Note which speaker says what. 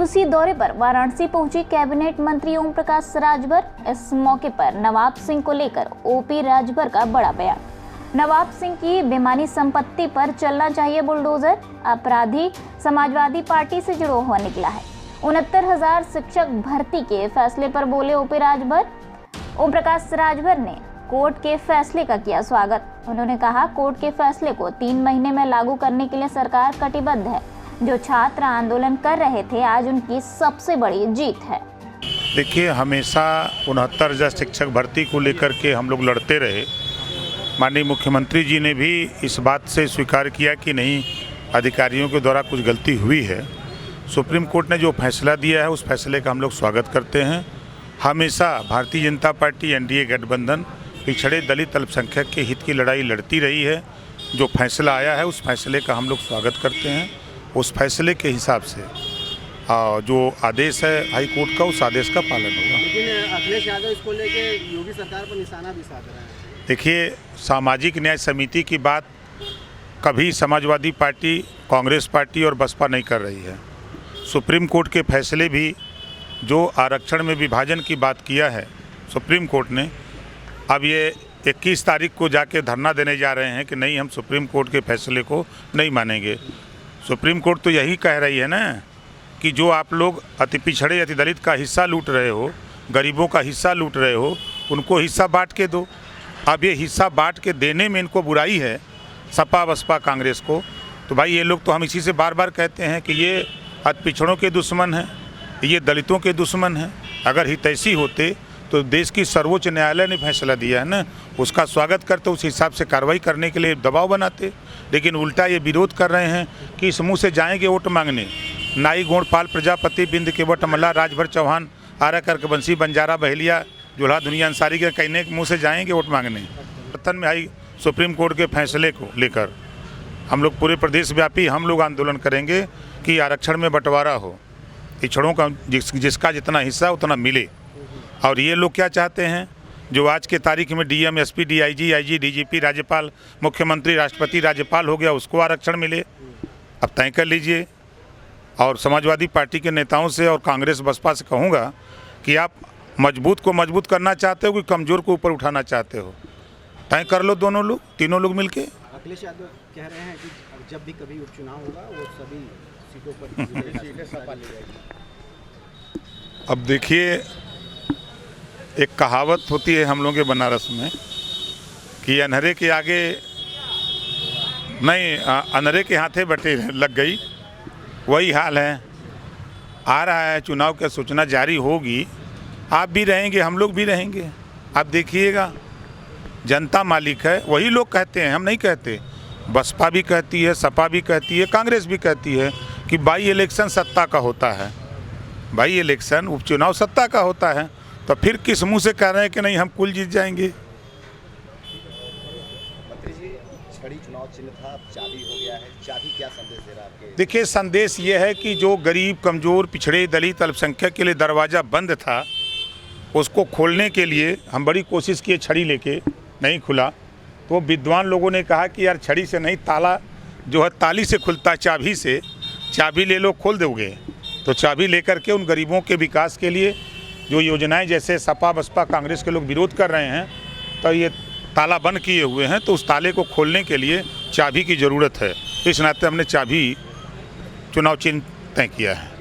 Speaker 1: दिवसीय दौरे पर वाराणसी पहुंचे कैबिनेट मंत्री ओम प्रकाश राजभर। इस मौके पर नवाब सिंह को लेकर ओपी राजभर का बड़ा बयान। नवाब सिंह की बेमानी संपत्ति पर चलना चाहिए बुलडोजर। अपराधी समाजवादी पार्टी से जुड़ा हुआ निकला है। 69,000 शिक्षक भर्ती के फैसले पर बोले ओपी राजभर। ओम प्रकाश राजभर ने कोर्ट के फैसले का किया स्वागत। उन्होंने कहा, कोर्ट के फैसले को 3 महीने में लागू करने के लिए सरकार कटिबद्ध है। जो छात्र आंदोलन कर रहे थे, आज उनकी सबसे बड़ी जीत है।
Speaker 2: देखिए, हमेशा 69,000 शिक्षक भर्ती को लेकर के हम लोग लड़ते रहे। माननीय मुख्यमंत्री जी ने भी इस बात से स्वीकार किया कि नहीं, अधिकारियों के द्वारा कुछ गलती हुई है। सुप्रीम कोर्ट ने जो फैसला दिया है उस फैसले का हम लोग स्वागत करते हैं। हमेशा भारतीय जनता पार्टी एनडीए गठबंधन पिछड़े दलित अल्पसंख्यक के हित की लड़ाई लड़ती रही है। जो फैसला आया है उस फैसले का हम लोग स्वागत करते हैं। उस फैसले के हिसाब से जो आदेश है हाई कोर्ट का, उस आदेश का पालन होगा।
Speaker 3: लेकिन अखिलेश यादव इसको लेके योगी सरकार पर निशाना भी साध रहे हैं।
Speaker 2: देखिए, सामाजिक न्याय समिति की बात कभी समाजवादी पार्टी, कांग्रेस पार्टी और बसपा नहीं कर रही है। सुप्रीम कोर्ट के फैसले भी जो आरक्षण में विभाजन की बात किया है सुप्रीम कोर्ट ने, अब ये 21 तारीख को जाके धरना देने जा रहे हैं कि नहीं, हम सुप्रीम कोर्ट के फैसले को नहीं मानेंगे। सुप्रीम कोर्ट तो यही कह रही है ना कि जो आप लोग अति पिछड़े अति दलित का हिस्सा लूट रहे हो, गरीबों का हिस्सा लूट रहे हो, उनको हिस्सा बांट के दो। अब ये हिस्सा बांट के देने में इनको बुराई है, सपा बसपा कांग्रेस को। तो भाई ये लोग तो, हम इसी से बार बार कहते हैं कि ये अति पिछड़ों के दुश्मन हैं, ये दलितों के दुश्मन हैं। अगर हितैषी होते तो देश की सर्वोच्च न्यायालय ने फैसला दिया है ना, उसका स्वागत करते, उस हिसाब से कार्रवाई करने के लिए दबाव बनाते। लेकिन उल्टा ये विरोध कर रहे हैं कि इस मुँह से जाएंगे वोट मांगने। नाई गोंडपाल प्रजापति बिंद केवट अमला राजभर चौहान आरा करके बंसी बंजारा बहेलिया जोल्हा दुनिया अंसारी के कहने के मुँह से जाएंगे वोट मांगने। वतन में आई सुप्रीम कोर्ट के फैसले को लेकर हम लोग पूरे प्रदेश व्यापी हम लोग आंदोलन करेंगे कि आरक्षण में बंटवारा हो, पिछड़ों का जिसका जितना हिस्सा उतना मिले। और ये लोग क्या चाहते हैं, जो आज के तारीख में DM, SP, DIG, IG, DGP, राज्यपाल, मुख्यमंत्री, राष्ट्रपति, राज्यपाल हो गया, उसको आरक्षण मिले। अब तय कर लीजिए। और समाजवादी पार्टी के नेताओं से और कांग्रेस बसपा से कहूँगा कि आप मजबूत को मजबूत करना चाहते हो कि कमज़ोर को ऊपर उठाना चाहते हो, तय कर लो दोनों लोग, तीनों लोग मिलके।
Speaker 3: अखिलेश यादव कह रहे हैं कि जब भी कभी उपचुनाव होगा वो सभी सीटों पर सपा ले जाएगी।
Speaker 2: अब देखिए, एक कहावत होती है हम लोगों के बनारस में कि अंधेरे के आगे नहीं, अंधेरे के हाथे बटे लग गई। वही हाल है। आ रहा है चुनाव की सूचना जारी होगी, आप भी रहेंगे, हम लोग भी रहेंगे। आप देखिएगा, जनता मालिक है। वही लोग कहते हैं, हम नहीं कहते। बसपा भी कहती है, सपा भी कहती है, कांग्रेस भी कहती है कि बाई इलेक्शन सत्ता का होता है। बाई इलेक्शन, उपचुनाव सत्ता का होता है। तो फिर किस मुंह से कह रहे हैं कि नहीं, हम कुल जीत जाएंगे।
Speaker 3: मंत्री जी, छड़ी चुनाव चिन्ह था, अब चाबी हो गया है। चाबी क्या संदेश दे रहा है आपके?
Speaker 2: देखिए, संदेश ये है कि जो गरीब, कमज़ोर, पिछड़े, दलित, अल्पसंख्यक के लिए दरवाज़ा बंद था, उसको खोलने के लिए हम बड़ी कोशिश किए, छड़ी लेके नहीं खुला। तो विद्वान लोगों ने कहा कि यार, छड़ी से नहीं, ताला जो है ताली से खुलता है, चाबी से। चाबी ले लो, खोल दोगे। तो चाबी लेकर के उन गरीबों के विकास के लिए जो योजनाएं, जैसे सपा बसपा कांग्रेस के लोग विरोध कर रहे हैं, तो ये ताला बंद किए हुए हैं, तो उस ताले को खोलने के लिए चाबी की ज़रूरत है। इस नाते हमने चाबी चुनाव चिन्ह तय किया है।